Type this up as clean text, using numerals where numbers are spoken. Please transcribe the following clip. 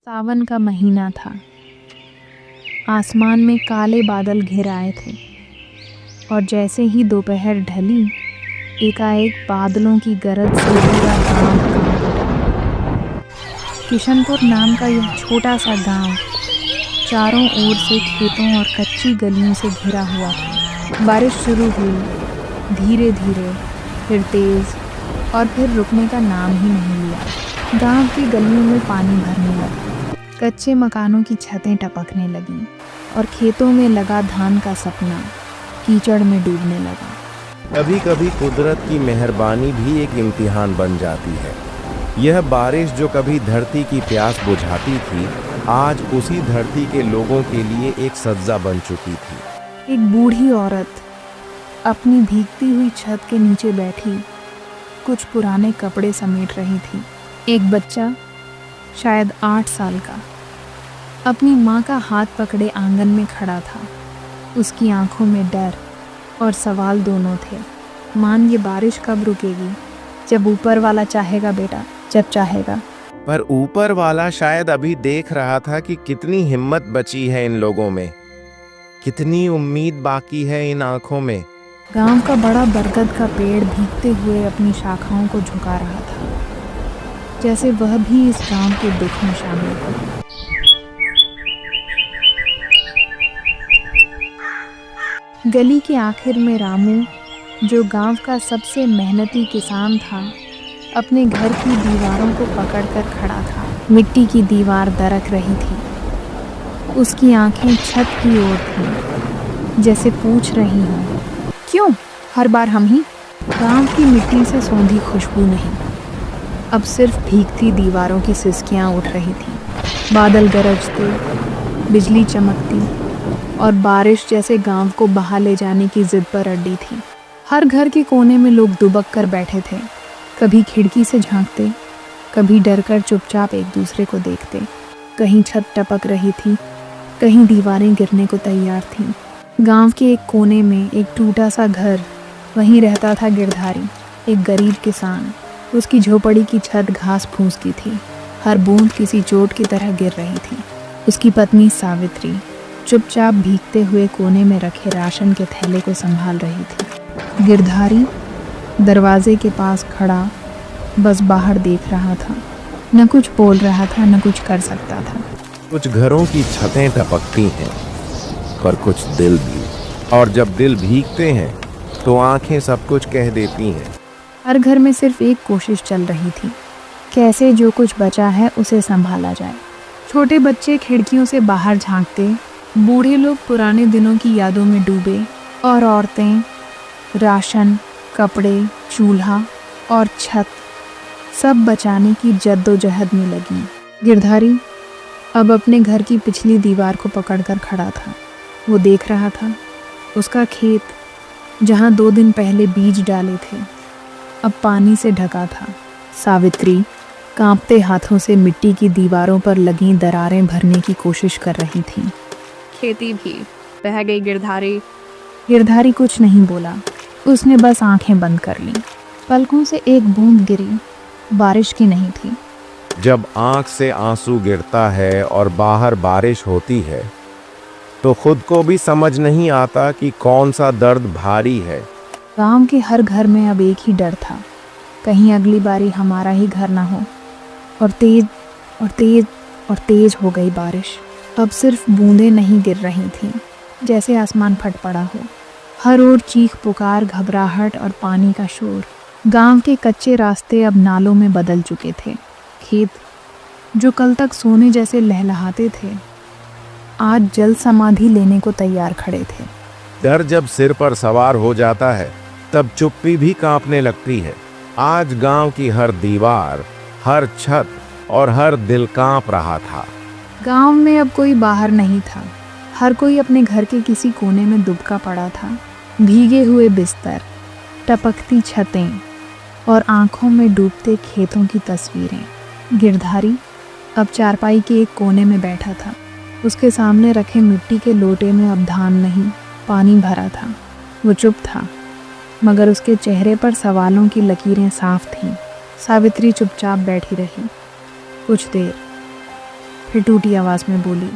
सावन का महीना था। आसमान में काले बादल घिर आए थे और जैसे ही दोपहर ढली, एकाएक बादलों की गरज से पूरा गांव कांप उठा। किशनपुर नाम का यह छोटा सा गांव चारों ओर से खेतों और कच्ची गलियों से घिरा हुआ था। बारिश शुरू हुई, धीरे धीरे, फिर तेज, और फिर रुकने का नाम ही नहीं लिया। गांव की गलियों में पानी भरने लगा, कच्चे मकानों की छतें टपकने लगीं और खेतों में लगा धान का सपना कीचड़ में डूबने लगा। कभी कभी कुदरत की मेहरबानी भी एक इम्तिहान बन जाती है। यह बारिश जो कभी धरती की प्यास बुझाती थी, आज उसी धरती के लोगों के लिए एक सज्जा बन चुकी थी। एक बूढ़ी औरत अपनी भीगती हुई छत के नीचे बैठी कुछ पुराने कपड़े समेट रही थी। एक बच्चा, शायद 8 साल का, अपनी माँ का हाथ पकड़े आंगन में खड़ा था। उसकी आंखों में डर और सवाल दोनों थे। मान, ये बारिश कब रुकेगी? जब ऊपर वाला चाहेगा बेटा, जब चाहेगा। पर ऊपर वाला शायद अभी देख रहा था कि कितनी हिम्मत बची है इन लोगों में, कितनी उम्मीद बाकी है इन आंखों में। गांव का बड़ा बरगद का पेड़ भीगते हुए अपनी शाखाओं को झुका रहा था, जैसे वह भी इस गांव के दुख में शामिल हो। गली के आखिर में रामू, जो गांव का सबसे मेहनती किसान था, अपने घर की दीवारों को पकड़कर खड़ा था। मिट्टी की दीवार दरक रही थी। उसकी आंखें छत की ओर थीं, जैसे पूछ रही हों, क्यों हर बार हम ही? गांव की मिट्टी से सौंधी खुशबू नहीं, अब सिर्फ भीगती दीवारों की सिसकियां उठ रही थीं। बादल गरजते, बिजली चमकती और बारिश जैसे गांव को बहा ले जाने की जिद पर अड्डी थी। हर घर के कोने में लोग दुबक कर बैठे थे, कभी खिड़की से झांकते, कभी डरकर चुपचाप एक दूसरे को देखते। कहीं छत टपक रही थी, कहीं दीवारें गिरने को तैयार थीं। गांव के एक कोने में एक टूटा सा घर, वहीं रहता था गिरधारी, एक गरीब किसान। उसकी झोपड़ी की छत घास फूस की थी, हर बूंद किसी चोट की तरह गिर रही थी। उसकी पत्नी सावित्री चुपचाप भीगते हुए कोने में रखे राशन के थैले को संभाल रही थी। गिरधारी दरवाजे के पास खड़ा बस बाहर देख रहा था, न कुछ बोल रहा था, न कुछ कर सकता था। कुछ घरों की छतें टपकती हैं, पर कुछ दिल भी, और जब दिल भीगते हैं तो आंखें सब कुछ कह देती हैं। हर घर में सिर्फ एक कोशिश चल रही थी, कैसे जो कुछ बचा है उसे संभाला जाए। छोटे बच्चे खिड़कियों से बाहर झांकते, बूढ़े लोग पुराने दिनों की यादों में डूबे, और औरतें राशन, कपड़े, चूल्हा और छत सब बचाने की जद्दोजहद में लगी। गिरधारी अब अपने घर की पिछली दीवार को पकड़कर खड़ा था। वो देख रहा था, उसका खेत, जहाँ 2 दिन पहले बीज डाले थे, अब पानी से ढका था। सावित्री कांपते हाथों से मिट्टी की दीवारों पर लगी दरारें भरने की कोशिश कर रही थी। खेती भी बह गई। गिरधारी कुछ नहीं बोला, उसने बस आंखें बंद कर लीं। पलकों से एक बूंद गिरी, बारिश की नहीं थी। जब आंख से आंसू गिरता है और बाहर बारिश होती है, तो खुद को भी समझ नहीं आता कि कौन सा दर्द भारी है। गांव के हर घर में अब एक ही डर था, कहीं अगली बारी हमारा ही घर ना हो। और तेज और तेज और तेज हो गई बारिश। अब सिर्फ बूंदें नहीं गिर रही थीं, जैसे आसमान फट पड़ा हो। हर ओर चीख पुकार, घबराहट और पानी का शोर। गांव के कच्चे रास्ते अब नालों में बदल चुके थे। खेत जो कल तक सोने जैसे लहलहाते थे, आज जल समाधि लेने को तैयार खड़े थे। डर जब सिर पर सवार हो जाता है, तब चुप्पी भी कांपने लगती है। आज गांव की हर दीवार, हर छत और हर दिल कांप रहा था। गांव में अब कोई बाहर नहीं था, हर कोई अपने घर के किसी कोने में दुबका पड़ा था। भीगे हुए बिस्तर, टपकती छतें और आंखों में डूबते खेतों की तस्वीरें। गिरधारी अब चारपाई के एक कोने में बैठा था। उसके सामने रखे मिट्टी के लोटे में अब धान नहीं, पानी भरा था। वो चुप था, मगर उसके चेहरे पर सवालों की लकीरें साफ थीं। सावित्री चुपचाप बैठी रही कुछ देर, फिर टूटी आवाज़ में बोली,